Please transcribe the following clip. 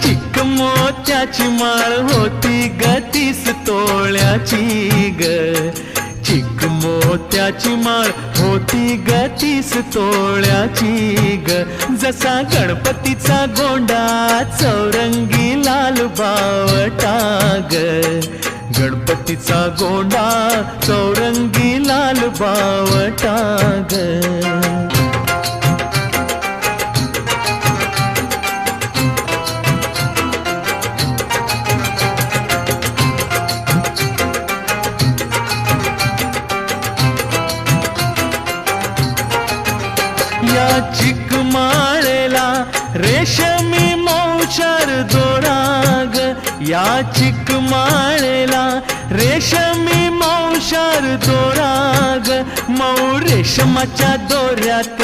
चिक मोत्याची माळ होती ग 30 तोळ्याची ग, चिक मोत्याची माळ होती ग 30 तोळ्याची ग. जसा गणपतीचा गोंडा चौरंगी लाल बावटा ग, गणपतीचा गोंडा चौरंगी लाल बावटा ग. या चिक माळेला रेशमी मौचार दोराग, या चिक माळेला रेशमी मौचार दोराग, मऊ रेशमाच्या दोऱ्यात